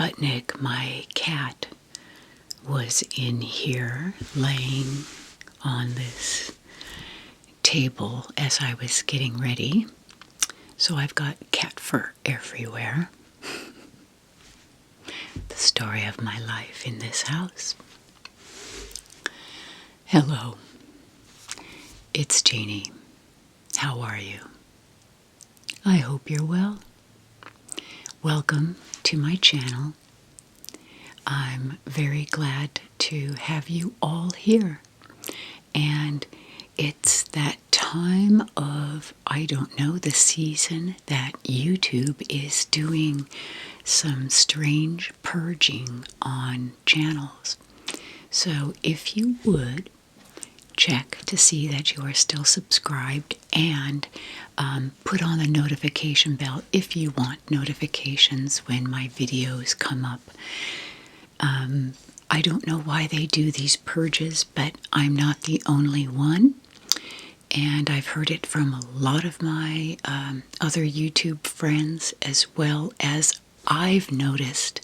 Sputnik, my cat, was in here laying on this table as I was getting ready. So I've got cat fur everywhere. The story of my life in this house. Hello, it's Jeannie. How are you? I hope you're well. Welcome to my channel. I'm very glad to have you all here. And it's that time of, I don't know, the season that YouTube is doing some strange purging on channels. So if you would, check to see that you are still subscribed and put on the notification bell if you want notifications when my videos come up. I don't know why they do these purges, but I'm not the only one. And I've heard it from a lot of my other YouTube friends, as well as I've noticed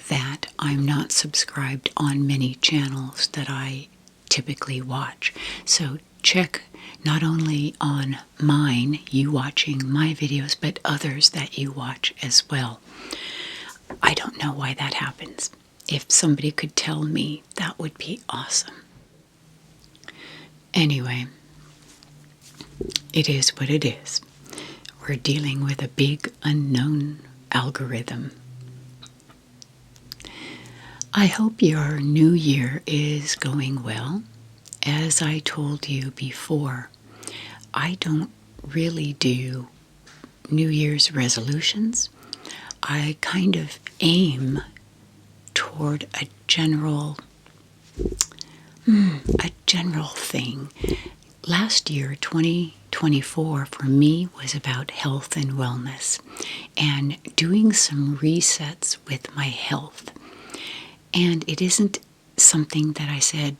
that I'm not subscribed on many channels that I typically watch. So check not only on mine, you watching my videos, but others that you watch as well. I don't know why that happens. If somebody could tell me, that would be awesome. Anyway, it is what it is. We're dealing with a big unknown algorithm. I hope your new year is going well. As I told you before, I don't really do New Year's resolutions. I kind of aim toward a general thing. Last year, 2024, for me was about health and wellness and doing some resets with my health. And it isn't something that I said,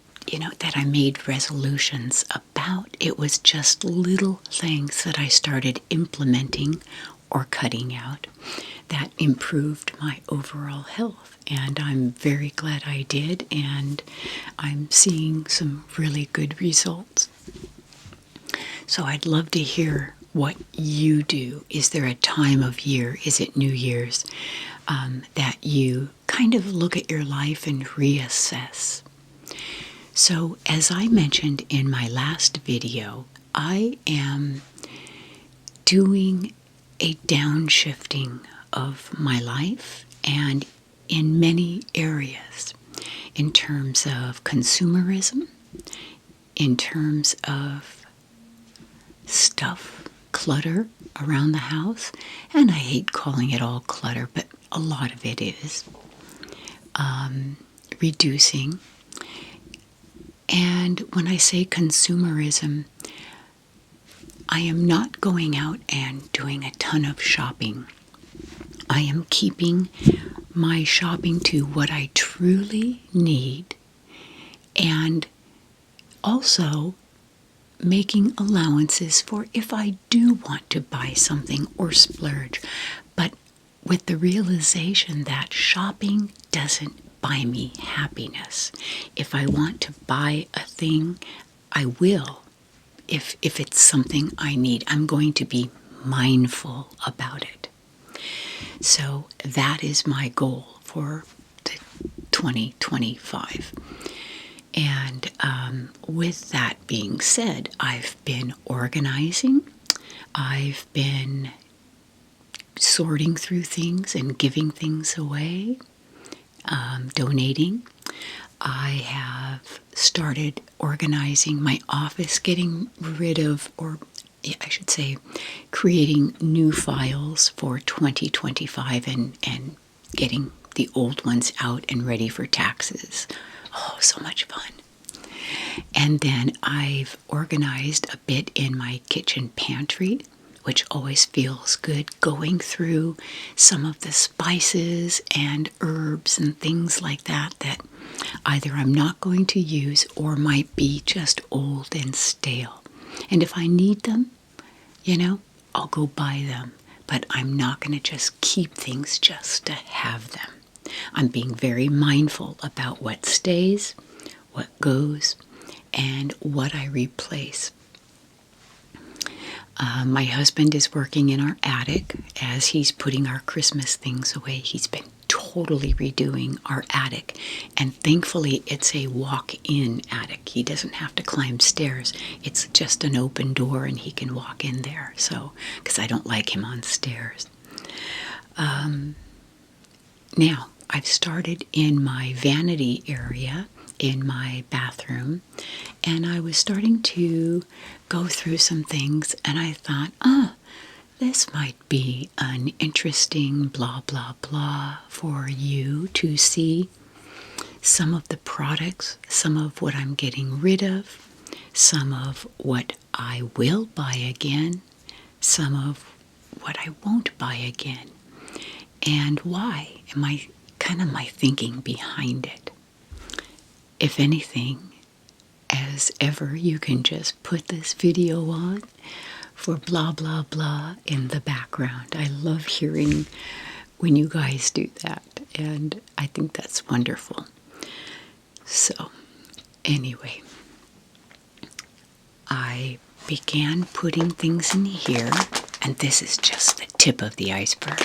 that I made resolutions about. It was just little things that I started implementing or cutting out that improved my overall health. And I'm very glad I did, and I'm seeing some really good results. So I'd love to hear what you do. Is there a time of year, is it New Year's, that you kind of look at your life and reassess? So as I mentioned in my last video, I am doing a downshifting of my life and in many areas, in terms of consumerism, in terms of stuff, clutter around the house, and I hate calling it all clutter, but a lot of it is, reducing. And when I say consumerism, I am not going out and doing a ton of shopping. I am keeping my shopping to what I truly need, and also making allowances for if I do want to buy something or splurge, but with the realization that shopping doesn't buy me happiness. If I want to buy a thing, I will. If it's something I need, I'm going to be mindful about it. So that is my goal for 2025. And with that being said, I've been organizing. I've been sorting through things and giving things away, donating. I have started organizing my office, getting rid of, or I should say, creating new files for 2025 and getting the old ones out and ready for taxes. Oh, so much fun. And then I've organized a bit in my kitchen pantry, which always feels good, going through some of the spices and herbs and things like that that either I'm not going to use or might be just old and stale. And if I need them, I'll go buy them. But I'm not going to just keep things just to have them. I'm being very mindful about what stays, what goes, and what I replace. My husband is working in our attic as he's putting our Christmas things away. He's been totally redoing our attic, and thankfully it's a walk-in attic. He doesn't have to climb stairs. It's just an open door and he can walk in there, so because I don't like him on stairs. Now I've started in my vanity area in my bathroom, and I was starting to go through some things, and I thought, this might be an interesting blah blah blah for you to see some of the products, some of what I'm getting rid of, some of what I will buy again, some of what I won't buy again, and why, and my thinking behind it. If anything, as ever, you can just put this video on for blah blah blah in the background. I love hearing when you guys do that, and I think that's wonderful. So anyway, I began putting things in here, and this is just the tip of the iceberg.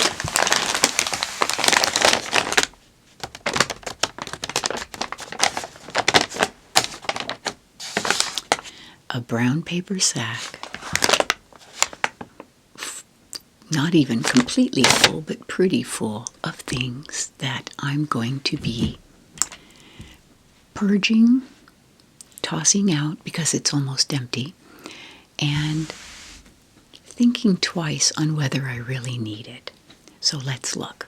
A brown paper sack, not even completely full, but pretty full of things that I'm going to be purging, tossing out because it's almost empty, and thinking twice on whether I really need it. So let's look.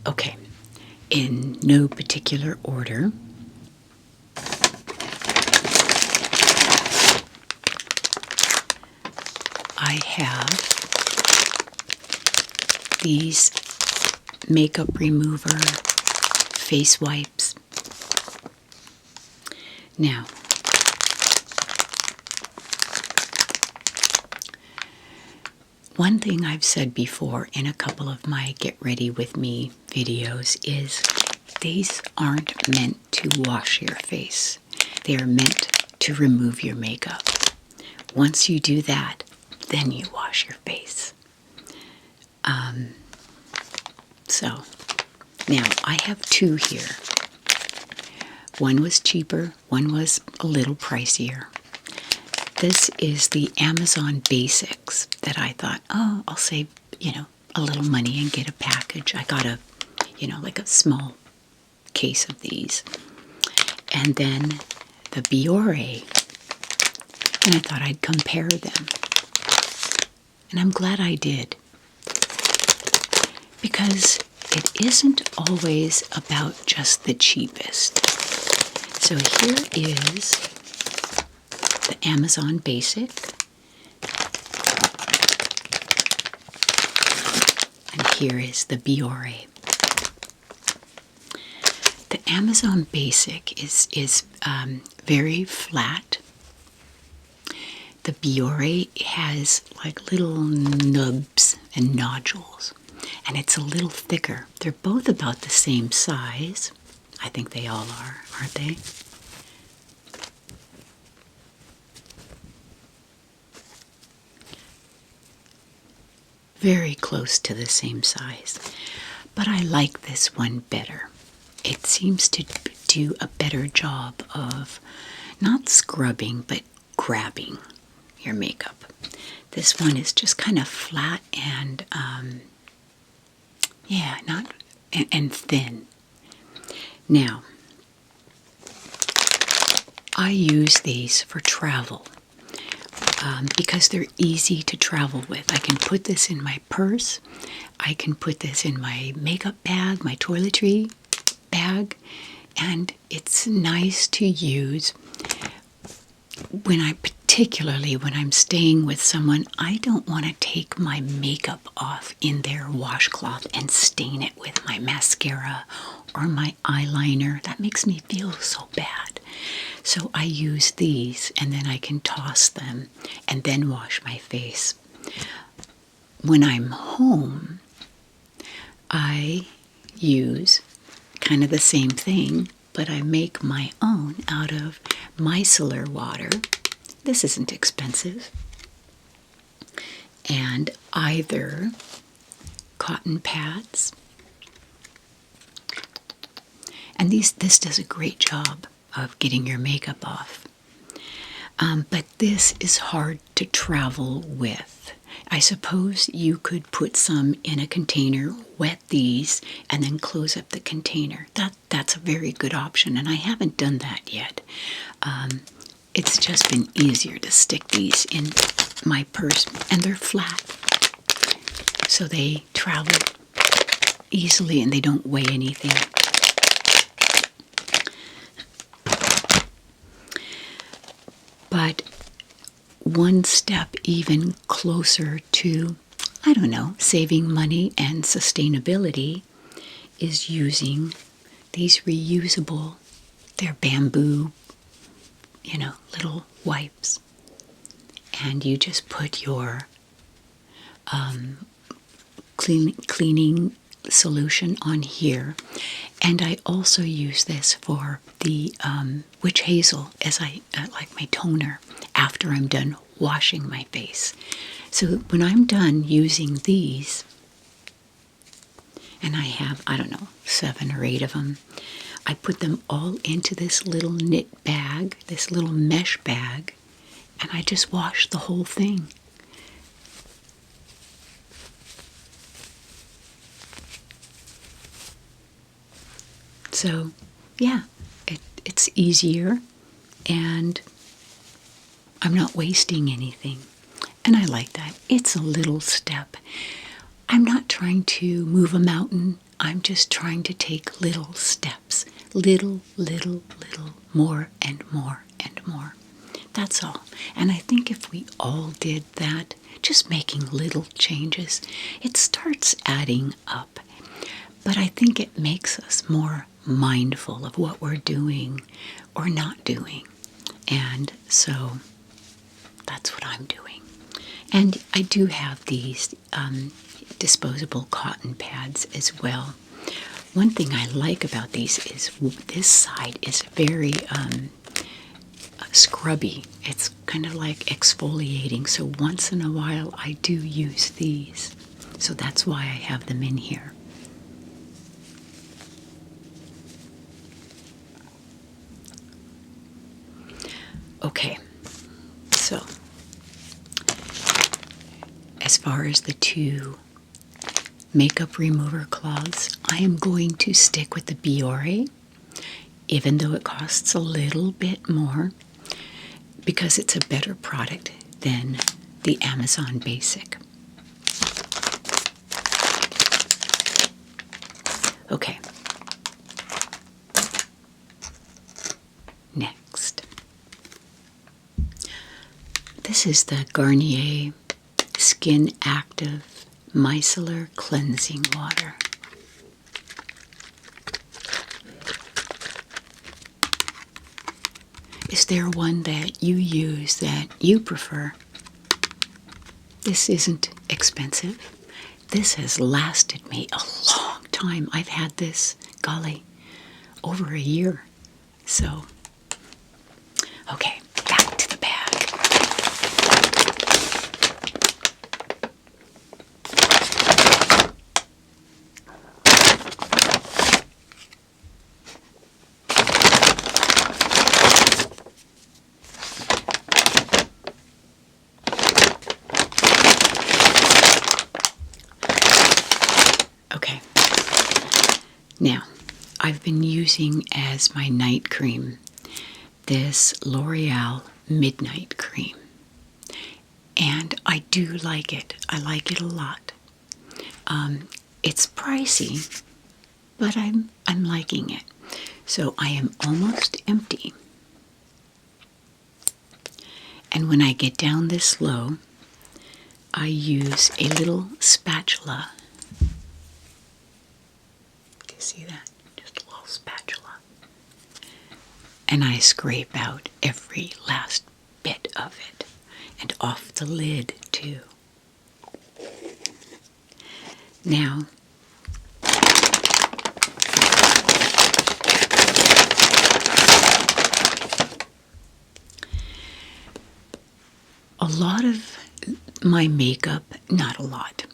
Okay. In no particular order, I have these makeup remover face wipes. Now, one thing I've said before in a couple of my Get Ready With Me videos is these aren't meant to wash your face. They are meant to remove your makeup. Once you do that, then you wash your face. So, now I have two here. One was cheaper, one was a little pricier. This is the Amazon Basics that I thought, I'll save, a little money and get a package. I got a, like a small case of these. And then the Biore. And I thought I'd compare them. And I'm glad I did. Because it isn't always about just the cheapest. So here is the Amazon Basic. And here is the Biore. The Amazon Basic is very flat. The Biore has like little nubs and nodules, and it's a little thicker. They're both about the same size. I think they all are, aren't they? Very close to the same size. But I like this one better. It seems to do a better job of not scrubbing, but grabbing your makeup. This one is just kind of flat and, and thin. Now, I use these for travel because they're easy to travel with. I can put this in my purse. I can put this in my makeup bag, my toiletry bag, and it's nice to use particularly when I'm staying with someone. I don't want to take my makeup off in their washcloth and stain it with my mascara or my eyeliner. That makes me feel so bad. So I use these, and then I can toss them and then wash my face. When I'm home, I use kind of the same thing, but I make my own out of micellar water. This isn't expensive. And either cotton pads, and this does a great job of getting your makeup off. But this is hard to travel with. I suppose you could put some in a container, wet these, and then close up the container. That's a very good option, and I haven't done that yet. It's just been easier to stick these in my purse, and they're flat, so they travel easily and they don't weigh anything. But one step even closer to, I don't know, saving money and sustainability is using these reusable, they're bamboo, little wipes. And you just put your cleaning solution on here. And I also use this for the witch hazel as like my toner after I'm done washing my face. So when I'm done using these, and I have, I don't know, 7 or 8 of them, I put them all into this little knit bag, this little mesh bag, and I just wash the whole thing. So, yeah, it's easier, and I'm not wasting anything. And I like that. It's a little step. I'm not trying to move a mountain. I'm just trying to take little steps. Little, more and more and more. That's all. And I think if we all did that, just making little changes, it starts adding up. But I think it makes us more mindful of what we're doing or not doing. And so that's what I'm doing. And I do have these disposable cotton pads as well. One thing I like about these is this side is very scrubby. It's kind of like exfoliating. So once in a while I do use these. So that's why I have them in here. Okay, so as far as the 2 makeup remover cloths, I am going to stick with the Biore, even though it costs a little bit more, because it's a better product than the Amazon Basic. Okay. Next. This is the Garnier Skin Active Micellar Cleansing Water. Is there one that you use that you prefer? This isn't expensive. This has lasted me a long time. I've had this, golly, over a year. So, okay, back to the bag. Okay. Now, I've been using as my night cream this L'Oreal Midnight Cream. And I do like it. I like it a lot. It's pricey, but I'm liking it. So I am almost empty. And when I get down this low, I use a little spatula. Do you see that? Just a little spatula. And I scrape out every last bit of it. And off the lid, too. Now, a lot of my makeup, not a lot,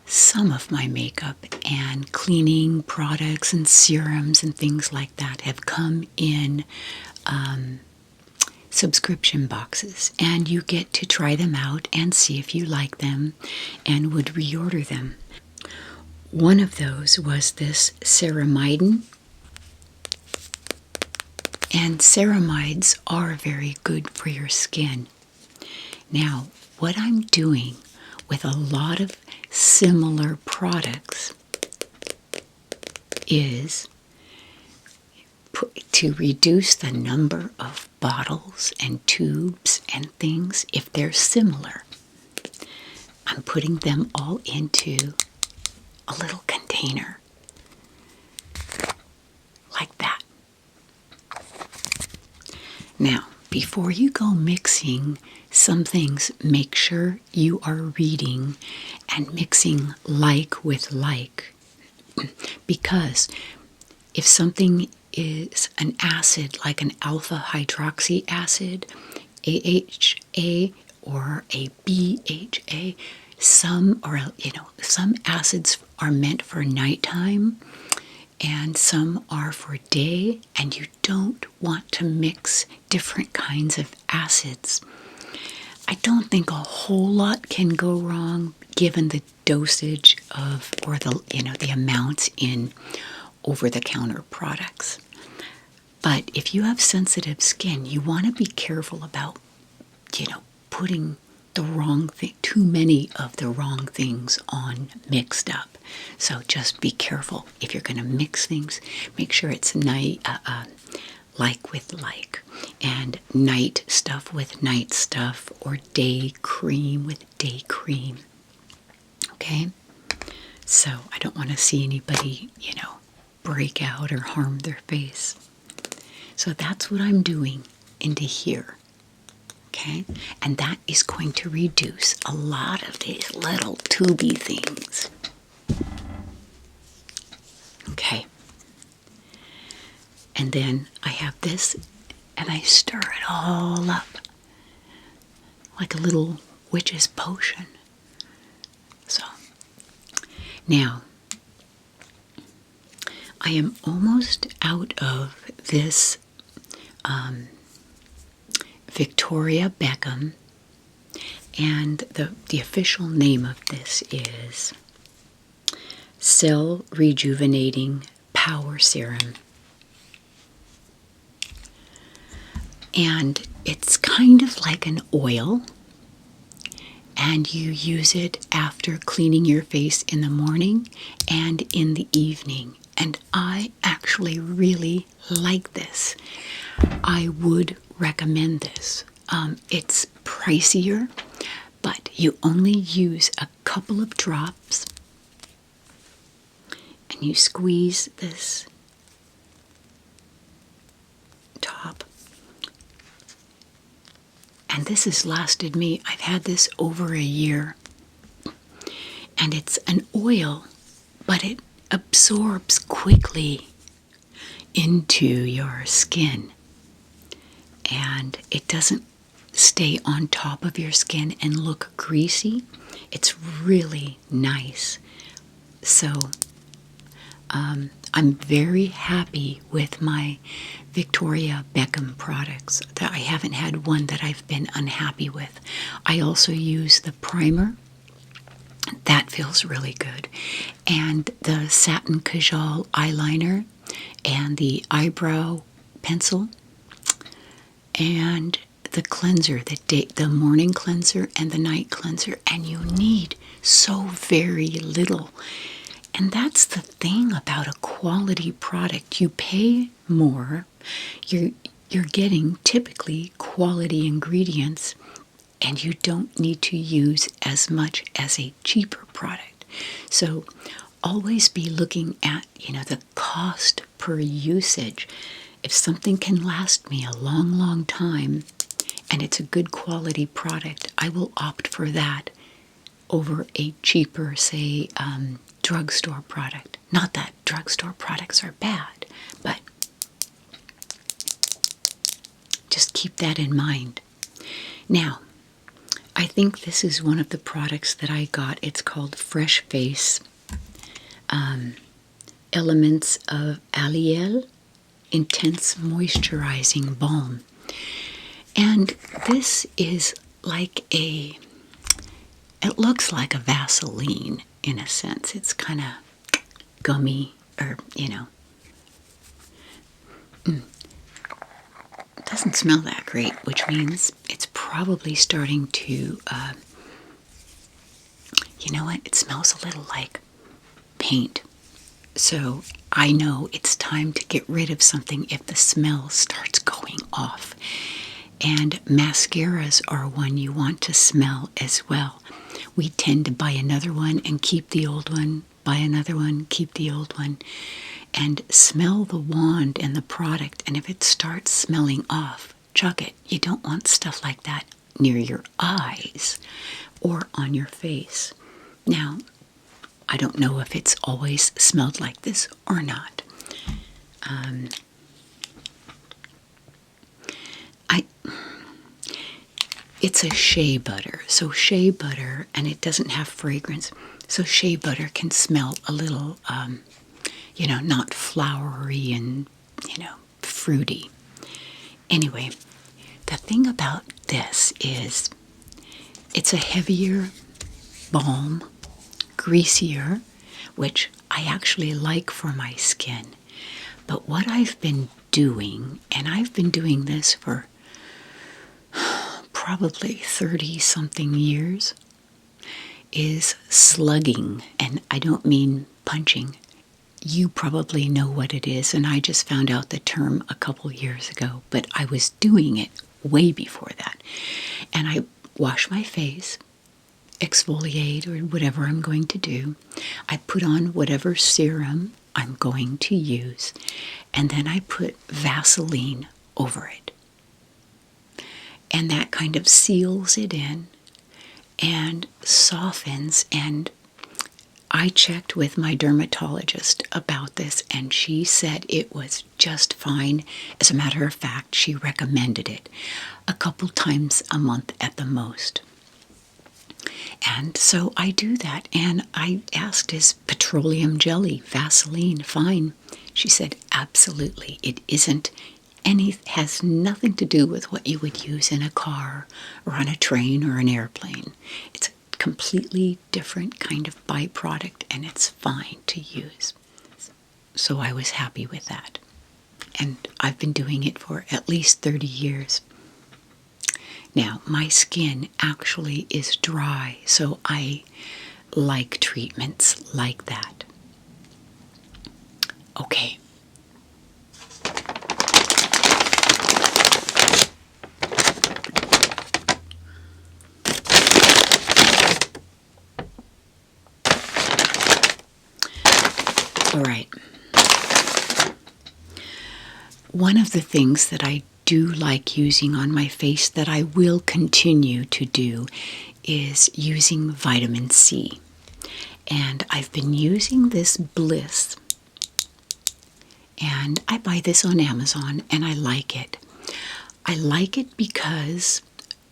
some of my makeup and cleaning products and serums and things like that have come in subscription boxes, and you get to try them out and see if you like them and would reorder them. One of those was this ceramidin, and ceramides are very good for your skin. Now, what I'm doing with a lot of similar products is to reduce the number of bottles and tubes and things. If they're similar, I'm putting them all into a little container like that. Now, before you go mixing some things, make sure you are reading and mixing like with like, because if something is an acid like an alpha hydroxy acid, AHA, or a BHA, some acids are meant for nighttime and some are for day, and you don't want to mix different kinds of acids. I don't think a whole lot can go wrong given the dosage of, or the amounts in over-the-counter products. But if you have sensitive skin, you want to be careful about, putting the wrong thing, too many of the wrong things on mixed up. So just be careful. If you're going to mix things, make sure it's like with like, and night stuff with night stuff, or day cream with day cream. Okay? So I don't want to see anybody, break out or harm their face. So that's what I'm doing into here. Okay? And that is going to reduce a lot of these little tubey things. Okay. And then I have this, and I stir it all up like a little witch's potion. So, now, I am almost out of this Victoria Beckham, and the official name of this is Cell Rejuvenating Power Serum. And it's kind of like an oil, and you use it after cleaning your face in the morning and in the evening. And I actually really like this. I would recommend this. It's pricier, but you only use a couple of drops, and you squeeze this top. And this has lasted me, I've had this over a year. And it's an oil, but it absorbs quickly into your skin. And it doesn't stay on top of your skin and look greasy. It's really nice. So I'm very happy with my Victoria Beckham products. I haven't had one that I've been unhappy with. I also use the primer. That feels really good. And the Satin Kajal eyeliner and the eyebrow pencil and the cleanser, the morning cleanser and the night cleanser. And you need so very little. And that's the thing about a quality product. You pay more, you're getting typically quality ingredients, and you don't need to use as much as a cheaper product. So always be looking at, the cost per usage. If something can last me a long, long time, and it's a good quality product, I will opt for that over a cheaper, say, drugstore product. Not that drugstore products are bad, but just keep that in mind. Now, I think this is one of the products that I got. It's called Fresh Face Elements of Aliel Intense Moisturizing Balm. And this is like it looks like a Vaseline in a sense. It's kind of gummy, or, it doesn't smell that great, which means it's probably starting to, you know what? It smells a little like paint. So I know it's time to get rid of something if the smell starts going off. And mascaras are one you want to smell as well. We tend to buy another one and keep the old one, buy another one, keep the old one, and smell the wand and the product. And if it starts smelling off, chuck it. You don't want stuff like that near your eyes or on your face. Now, I don't know if it's always smelled like this or not. It's a shea butter. So shea butter, and it doesn't have fragrance. So shea butter can smell a little, not flowery and, fruity. Anyway, the thing about this is it's a heavier balm, greasier, which I actually like for my skin. But what I've been doing, and I've been doing this for probably 30-something years, is slugging. And I don't mean punching. You probably know what it is, and I just found out the term a couple years ago, but I was doing it way before that. And I wash my face, exfoliate, or whatever I'm going to do. I put on whatever serum I'm going to use, and then I put Vaseline over it. And that kind of seals it in and softens. And I checked with my dermatologist about this, and she said it was just fine. As a matter of fact, she recommended it a couple times a month at the most. And so I do that, and I asked, is petroleum jelly, Vaseline, fine? She said, absolutely. It isn't has nothing to do with what you would use in a car or on a train or an airplane. It's a completely different kind of byproduct, and it's fine to use. So I was happy with that. And I've been doing it for at least 30 years. Now, my skin actually is dry, so I like treatments like that. Okay. All right. One of the things that I do like using on my face that I will continue to do is using vitamin C. And I've been using this Bliss. And I buy this on Amazon, and I like it. I like it because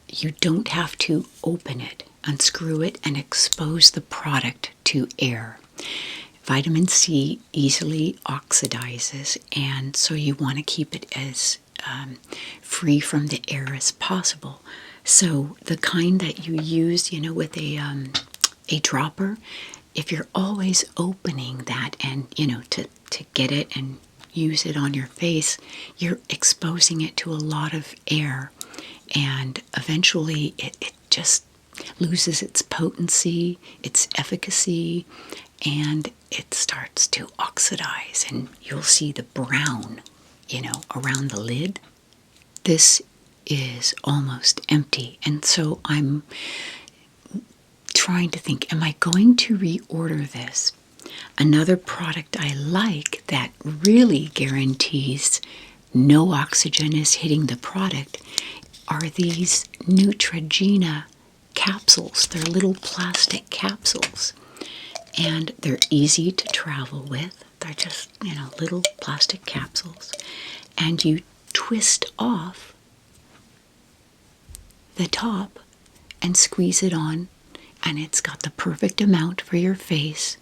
you don't have to open it, unscrew it, and expose the product to air. Vitamin C easily oxidizes, and so you want to keep it as free from the air as possible. So the kind that you use, with a dropper, if you're always opening that and, to get it and use it on your face, you're exposing it to a lot of air, and eventually it just loses its potency, its efficacy, and it starts to oxidize, and you'll see the brown, around the lid. This is almost empty, and so I'm trying to think, am I going to reorder this? Another product I like that really guarantees no oxygen is hitting the product are these Neutrogena capsules. They're little plastic capsules. and they're easy to travel with. They're just, little plastic capsules. And you twist off the top and squeeze it on, and it's got the perfect amount for your face,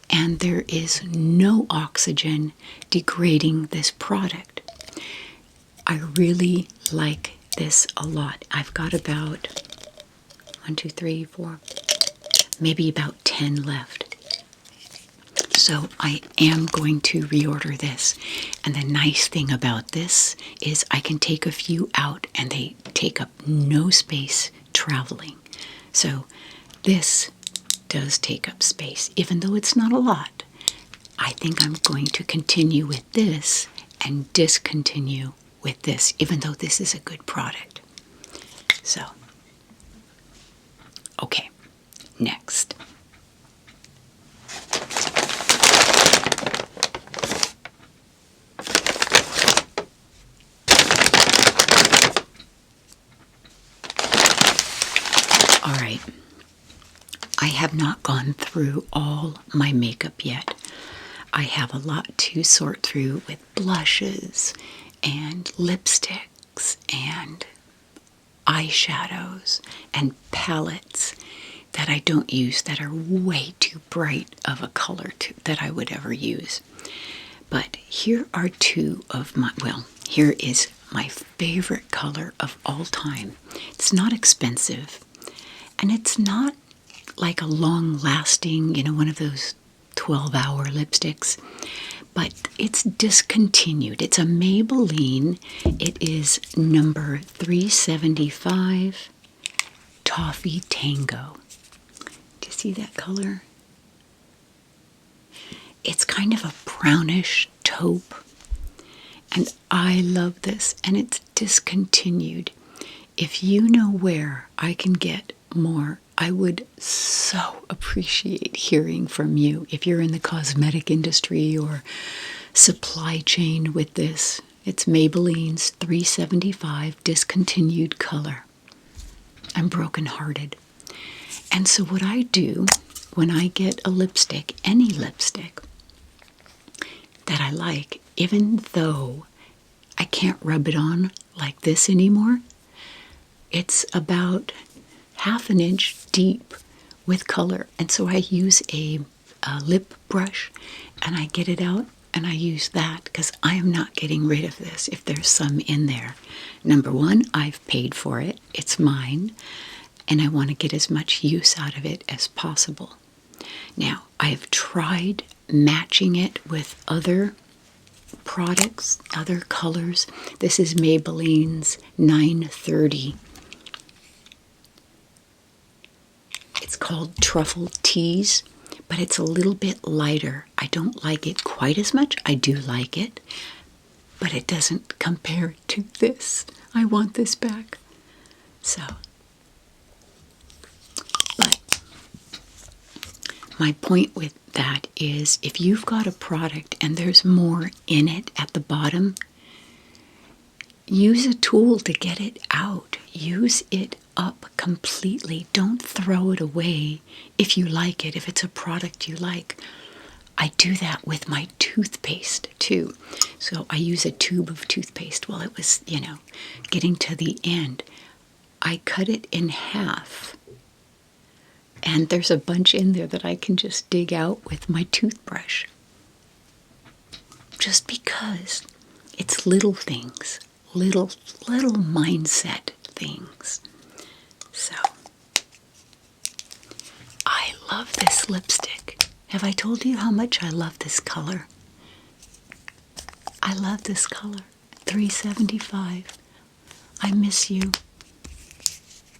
and there is no oxygen degrading this product. I really like this a lot. I've got about 1, 2, 3, 4, maybe about 10 left. So I am going to reorder this. And the nice thing about this is I can take a few out and they take up no space traveling. So this does take up space, even though it's not a lot. I think I'm going to continue with this and discontinue with this, even though this is a good product. So, okay, next. All right, I have not gone through all my makeup yet. I have a lot to sort through with blushes and lipsticks and eyeshadows and palettes that I don't use, that are way too bright of a color that I would ever use. But here are two of my, here is my favorite color of all time. It's not expensive, and it's not like a long-lasting, one of those 12-hour lipsticks, but it's discontinued. It's a Maybelline. It is number 375 Toffee Tango. Do you see that color? It's kind of a brownish taupe, and I love this, and it's discontinued. If you know where I can get more, I would so appreciate hearing from you. If you're in the cosmetic industry or supply chain with this, it's Maybelline's 375 discontinued color. I'm brokenhearted. And so what I do when I get a lipstick, any lipstick that I like, even though I can't rub it on like this anymore, it's about ½ an inch deep with color. And so I use a lip brush and I get it out and I use that, because I am not getting rid of this if there's some in there. Number one, I've paid for it. It's mine. And I want to get as much use out of it as possible. Now, I have tried matching it with other products, other colors. This is Maybelline's 930. It's called Truffle Tease, but it's a little bit lighter. I don't like it quite as much. I do like it, but it doesn't compare to this. I want this back. So, but my point with that is, if you've got a product and there's more in it at the bottom, use a tool to get it out. Use it up completely. Don't throw it away if you like it, if it's a product you like. I do that with my toothpaste too. So I use a tube of toothpaste. Well, it was, getting to the end. I cut it in half. And there's a bunch in there that I can just dig out with my toothbrush. Just because it's little things, little mindset things. So, I love this lipstick. Have I told you how much I love this color? I love this color. 375. I miss you.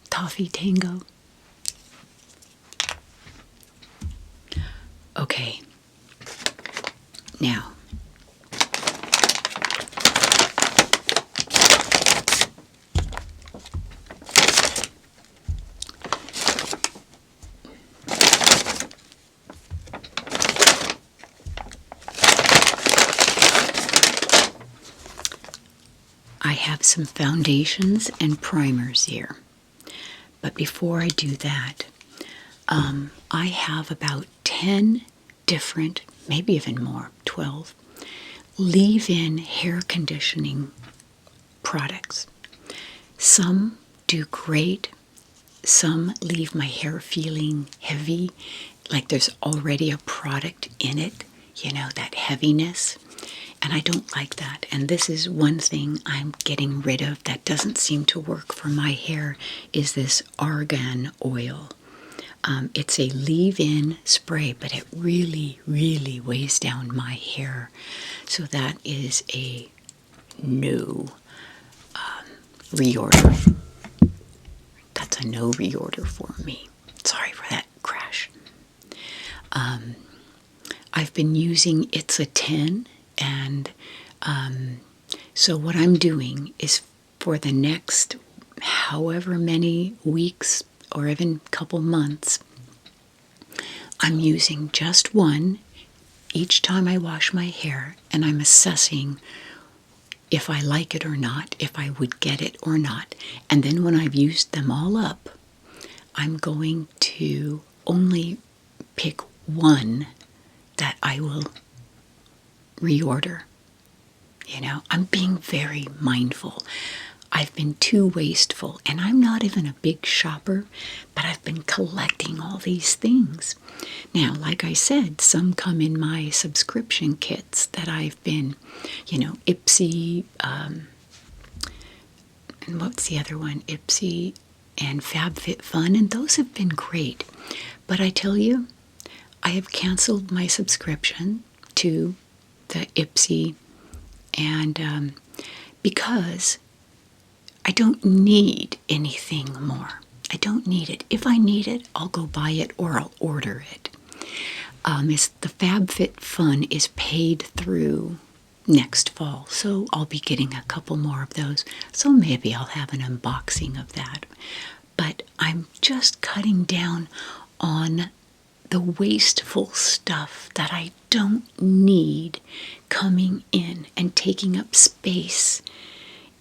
Toffee Tango. Okay. Now, I have some foundations and primers here. But before I do that, I have about 10 different, maybe even more, 12, leave-in hair conditioning products. Some do great. Some leave my hair feeling heavy, like there's already a product in it, you know, that heaviness. And I don't like that. And this is one thing I'm getting rid of that doesn't seem to work for my hair, is this argan oil. It's a leave-in spray, but it really, really weighs down my hair. So that is a no reorder. That's a no reorder for me. Sorry for that crash. I've been using It's a 10, and so what I'm doing is for the next however many weeks or even couple months, I'm using just one each time I wash my hair, and I'm assessing if I like it or not, if I would get it or not. And then when I've used them all up, I'm going to only pick one that I will reorder. You know, I'm being very mindful. I've been too wasteful, and I'm not even a big shopper, but I've been collecting all these things. Now, like I said, some come in my subscription kits that I've been, you know, Ipsy, and what's the other one? Ipsy and FabFitFun, and those have been great. But I tell you, I have canceled my subscription to the Ipsy, and because I don't need anything more. I don't need it. If I need it, I'll go buy it or I'll order it. The FabFitFun is paid through next fall, so I'll be getting a couple more of those. So maybe I'll have an unboxing of that. But I'm just cutting down on the wasteful stuff that I don't need coming in and taking up space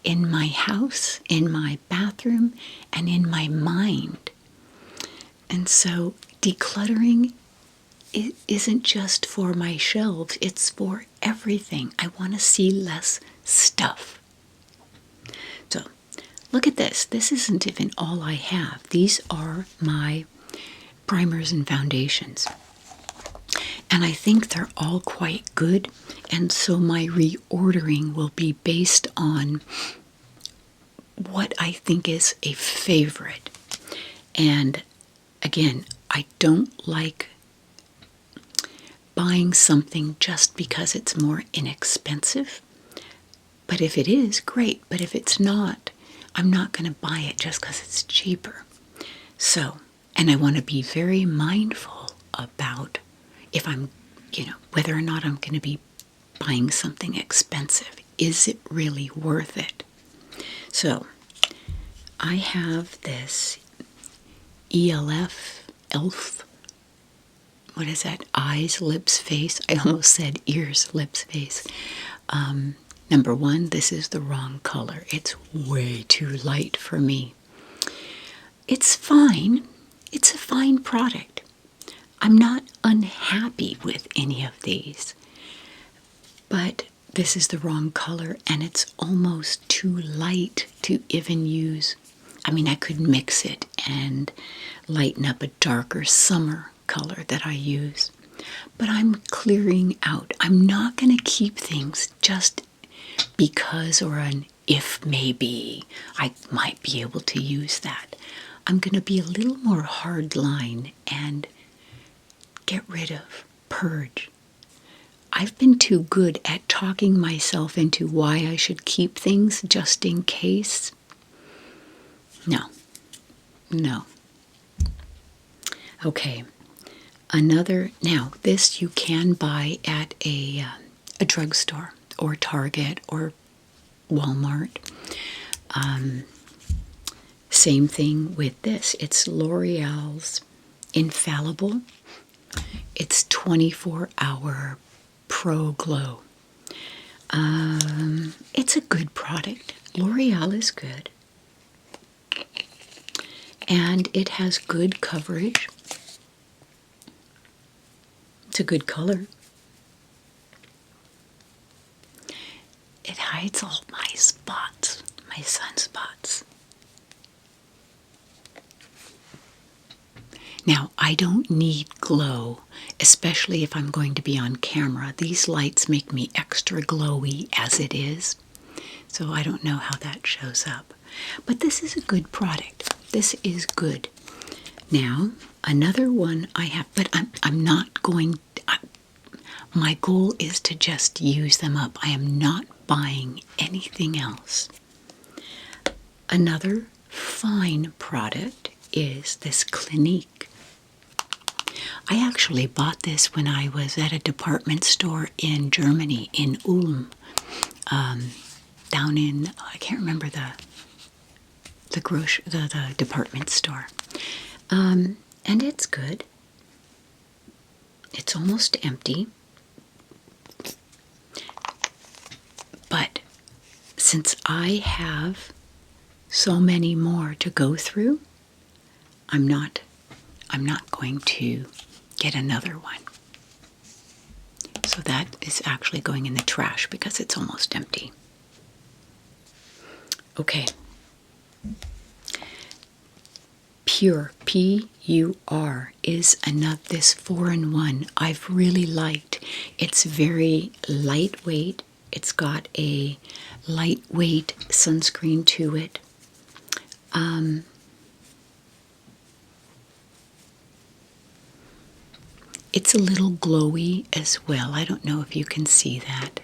in my house, in my bathroom, and in my mind. And so decluttering isn't just for my shelves, it's for everything. I want to see less stuff. So look at this. This isn't even all I have. These are my primers and foundations. And I think they're all quite good. And so my reordering will be based on what I think is a favorite. And again, I don't like buying something just because it's more inexpensive. But if it is, great. But if it's not, I'm not going to buy it just because it's cheaper. So, and I want to be very mindful about if I'm, whether or not I'm going to be buying something expensive. Is it really worth it? So, I have this ELF, what is that? Eyes, lips, face. I almost said ears, lips, face. Number one, this is the wrong color. It's way too light for me. It's fine. It's a fine product. I'm not unhappy with any of these. But this is the wrong color, and it's almost too light to even use. I mean, I could mix it and lighten up a darker summer color that I use. But I'm clearing out. I'm not going to keep things just because or an if maybe I might be able to use that. I'm going to be a little more hard line and get rid of, purge. I've been too good at talking myself into why I should keep things just in case. No. Okay. Now this you can buy at a drugstore or Target or Walmart. Same thing with this. It's L'Oreal's Infallible. It's 24-hour Pro Glow. It's a good product. L'Oreal is good. And it has good coverage. It's a good color. It hides all my spots, my sunspots. Now, I don't need glow, especially if I'm going to be on camera. These lights make me extra glowy as it is, so I don't know how that shows up. But this is a good product. This is good. Now, another one I have, but I'm not going, my goal is to just use them up. I am not buying anything else. Another fine product is this Clinique. I actually bought this when I was at a department store in Germany, in Ulm, down in, I can't remember the department store. And it's good. It's almost empty. But since I have so many more to go through, I'm not going to get another one. So that is actually going in the trash because it's almost empty. Okay. Pure, P-U-R, is this 4-in-1 I've really liked. It's very lightweight. It's got a lightweight sunscreen to it. It's a little glowy as well. I don't know if you can see that.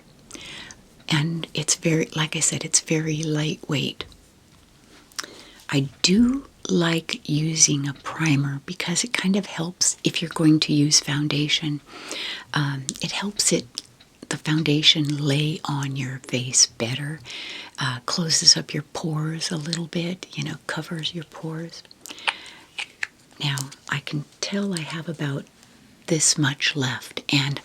And it's very, like I said, it's very lightweight. I do like using a primer because it kind of helps if you're going to use foundation. It helps the foundation lay on your face better, closes up your pores a little bit, covers your pores. Now, I can tell I have about this much left, and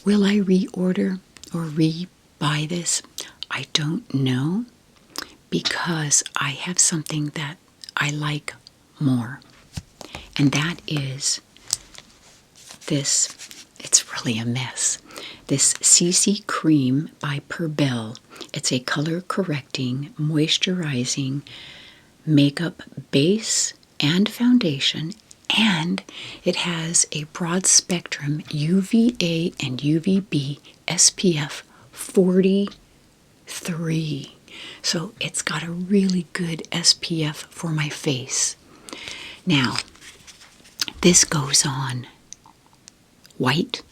will I reorder or re-buy this? I don't know, because I have something that I like more, and that is this. It's really a mess. This CC Cream by Perbel. It's a color correcting, moisturizing makeup base and foundation, and it has a broad spectrum UVA and UVB SPF 43. So it's got a really good SPF for my face. Now, this goes on white.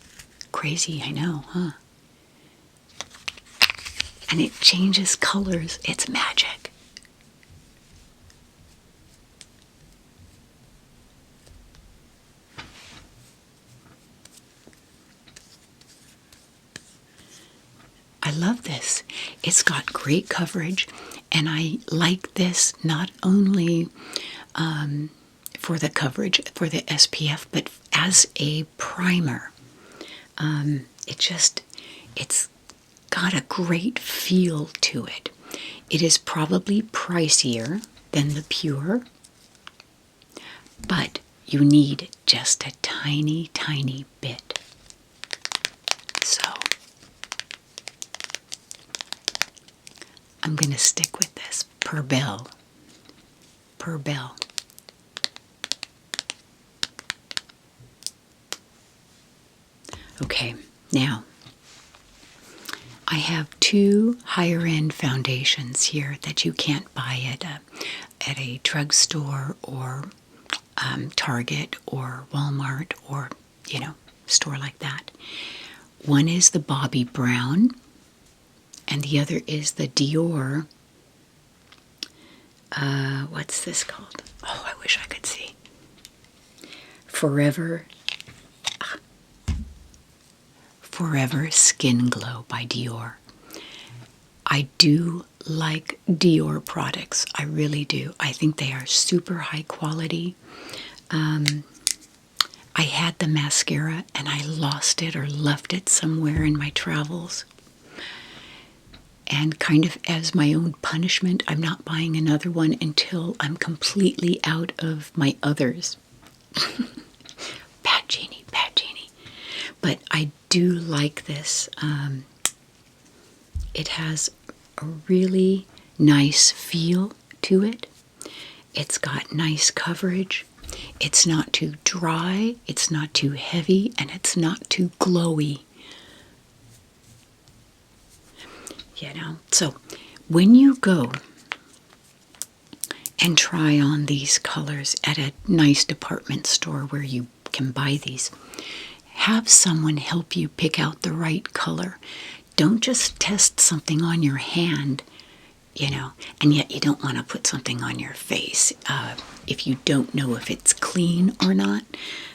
Crazy, I know, huh? And it changes colors. It's magic. I love this. It's got great coverage, and I like this not only for the coverage, for the SPF, but as a primer. It's got a great feel to it. It is probably pricier than the Pure, but you need just a tiny, tiny bit. So I'm going to stick with this Perbel. Okay, now I have two higher-end foundations here that you can't buy at a drugstore or Target or Walmart or store like that. One is the Bobbi Brown, and the other is the Dior. What's this called? Oh, I wish I could see. Forever Skin Glow by Dior. I do like Dior products. I really do. I think they are super high quality. I had the mascara and I lost it or left it somewhere in my travels. And kind of as my own punishment, I'm not buying another one until I'm completely out of my others. Bad Jeannie, bad Jeannie. But I do like this. It has a really nice feel to it. It's got nice coverage. It's not too dry, it's not too heavy, and it's not too glowy. You know, so when you go and try on these colors at a nice department store where you can buy these, have someone help you pick out the right color. Don't just test something on your hand, you know, and yet you don't want to put something on your face if you don't know if it's clean or not.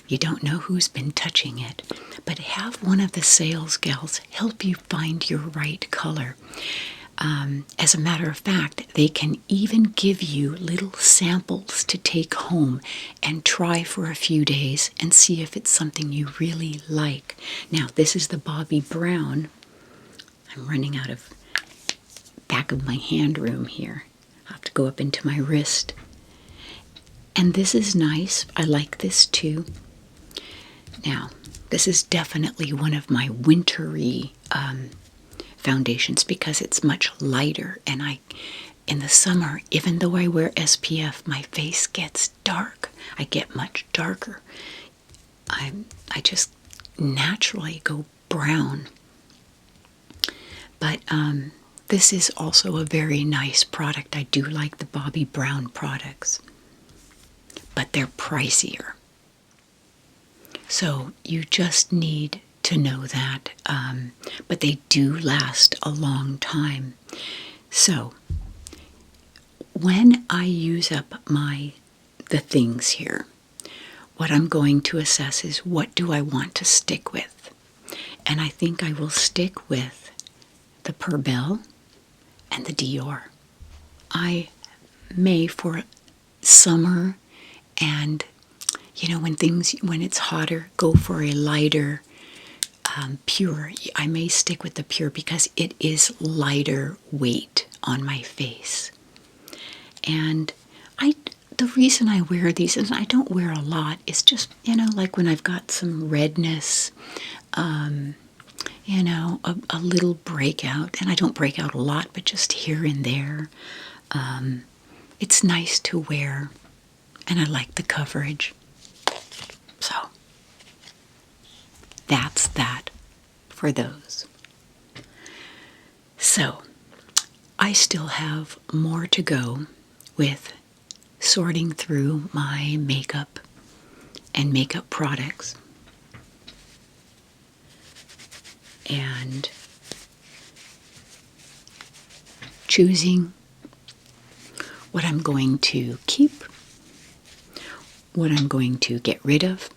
You don't know who's been touching it. But have one of the sales gals help you find your right color. As a matter of fact, they can even give you little samples to take home and try for a few days and see if it's something you really like. Now, this is the Bobbi Brown. I'm running out of back of my hand room here. I'll have to go up into my wrist. And this is nice. I like this too. Now, this is definitely one of my wintry foundations because it's much lighter, and in the summer, even though I wear SPF, my face gets dark. I get much darker. I just naturally go brown. But this is also a very nice product. I do like the Bobbi Brown products, but they're pricier. So you just need to know that, but they do last a long time. So when I use up the things here, what I'm going to assess is what do I want to stick with? And I think I will stick with the Perbel and the Dior. I may for summer and, you know, when it's hotter, go for a lighter pure. I may stick with the pure because it is lighter weight on my face. And the reason I wear these, and I don't wear a lot, is just, you know, like when I've got some redness, you know, a little breakout, and I don't break out a lot, but just here and there. It's nice to wear, and I like the coverage. So that's that for those. So I still have more to go with sorting through my makeup and makeup products. And choosing what I'm going to keep, what I'm going to get rid of,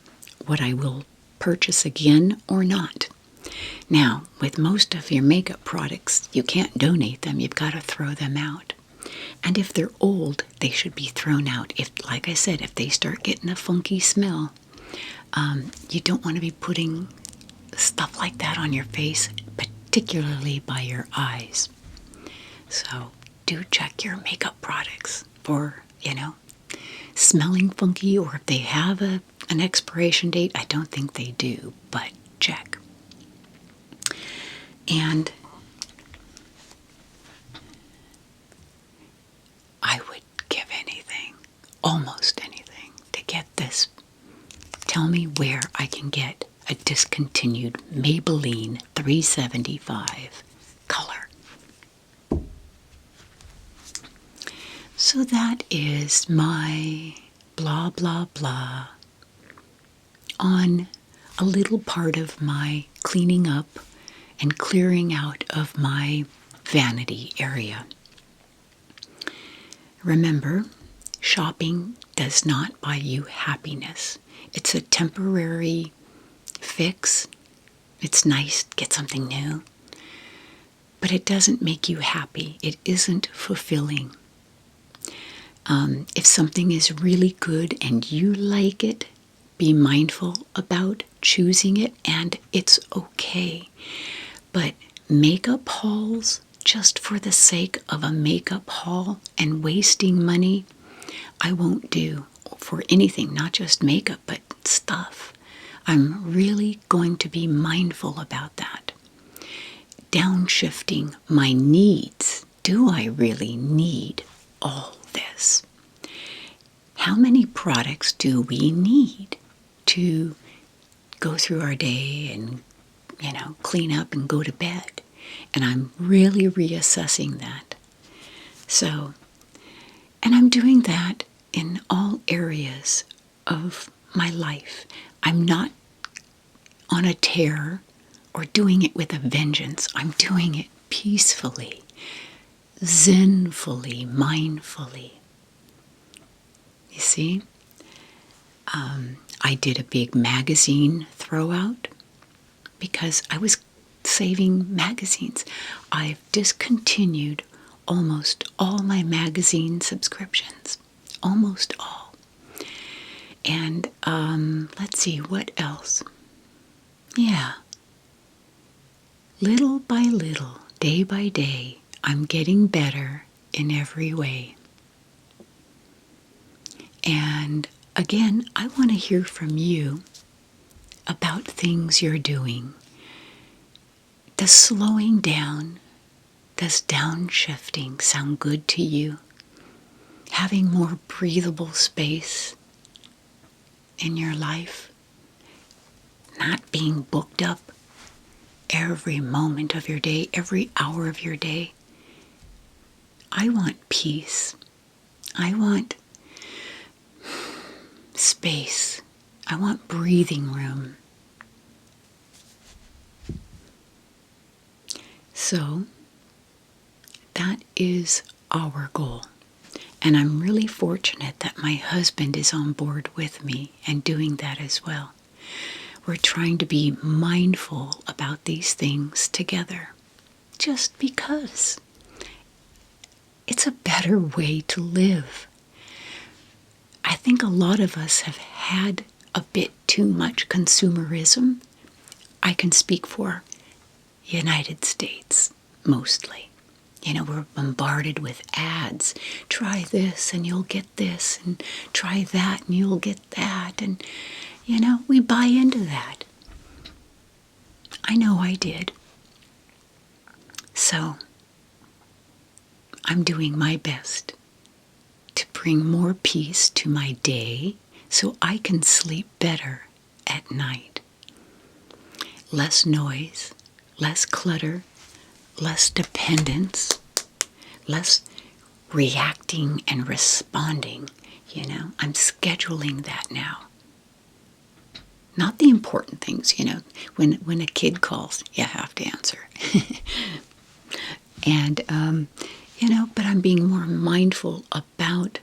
what I will purchase again or not. Now, with most of your makeup products, you can't donate them. You've got to throw them out. And if they're old, they should be thrown out. If, like I said, if they start getting a funky smell, you don't want to be putting stuff like that on your face, particularly by your eyes. So do check your makeup products for, you know, smelling funky, or if they have an expiration date. I don't think they do, but check. And I would give anything, almost anything, to get this. Tell me where I can get a discontinued Maybelline 375 color. So that is my blah, blah, blah on a little part of my cleaning up and clearing out of my vanity area. Remember, shopping does not buy you happiness. It's a temporary fix. It's nice to get something new, but it doesn't make you happy. It isn't fulfilling. If something is really good and you like it, be mindful about choosing it, and it's okay. But makeup hauls, just for the sake of a makeup haul and wasting money, I won't do for anything, not just makeup, but stuff. I'm really going to be mindful about that. Downshifting my needs. Do I really need all this? How many products do we need to go through our day and, clean up and go to bed? And I'm really reassessing that. So, and I'm doing that in all areas of my life. I'm not on a tear or doing it with a vengeance. I'm doing it peacefully, zenfully, mindfully. You see? I did a big magazine throwout because I was saving magazines. I've discontinued almost all my magazine subscriptions. Almost all. And let's see, what else? Yeah. Little by little, day by day, I'm getting better in every way. And again, I want to hear from you about things you're doing. Does slowing down, does downshifting sound good to you? Having more breathable space in your life? Not being booked up every moment of your day, every hour of your day? I want peace. I want space. I want breathing room. So, that is our goal. And I'm really fortunate that my husband is on board with me and doing that as well. We're trying to be mindful about these things together, just because it's a better way to live. I think a lot of us have had a bit too much consumerism. I can speak for United States mostly. We're bombarded with ads. Try this and you'll get this, and try that and you'll get that. And, we buy into that. I know I did. So, I'm doing my best to bring more peace to my day so I can sleep better at night. Less noise, less clutter, less dependence, less reacting and responding. I'm scheduling that now. Not the important things, when a kid calls, you have to answer. And, but I'm being more mindful about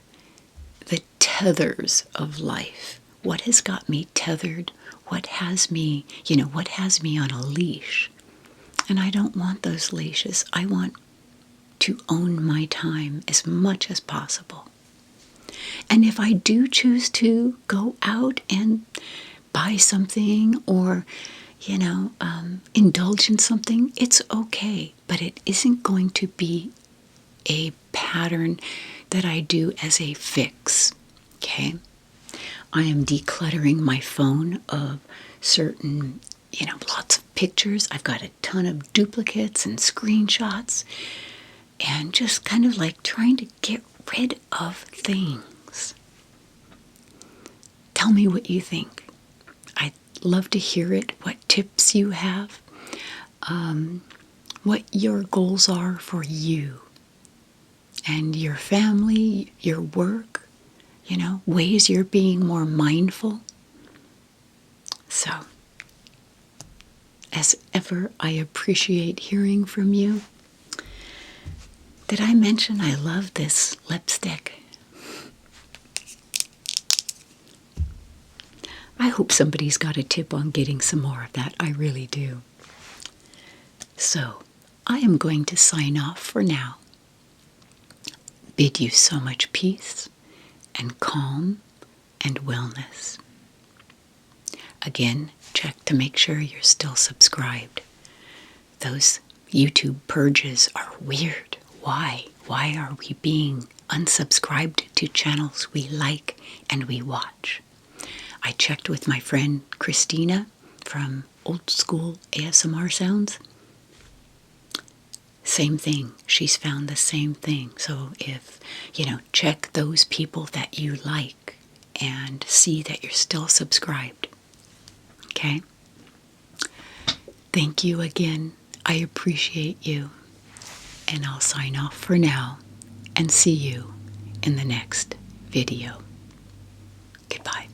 the tethers of life. What has got me tethered? What has me on a leash? And I don't want those leashes. I want to own my time as much as possible. And if I do choose to go out and buy something or, indulge in something, it's okay. But it isn't going to be a pattern that I do as a fix, okay? I am decluttering my phone of certain, lots of pictures. I've got a ton of duplicates and screenshots, and just kind of like trying to get rid of things. Tell me what you think. I'd love to hear it, what tips you have, what your goals are for you and your family, your work, ways you're being more mindful. So, as ever, I appreciate hearing from you. Did I mention I love this lipstick? I hope somebody's got a tip on getting some more of that. I really do. So, I am going to sign off for now. Bid you so much peace and calm and wellness. Again, check to make sure you're still subscribed. Those YouTube purges are weird. Why? Why are we being unsubscribed to channels we like and we watch? I checked with my friend Christina from Old School ASMR Sounds. Same thing. She's found the same thing. So if, check those people that you like and see that you're still subscribed. Okay? Thank you again. I appreciate you. And I'll sign off for now and see you in the next video. Goodbye.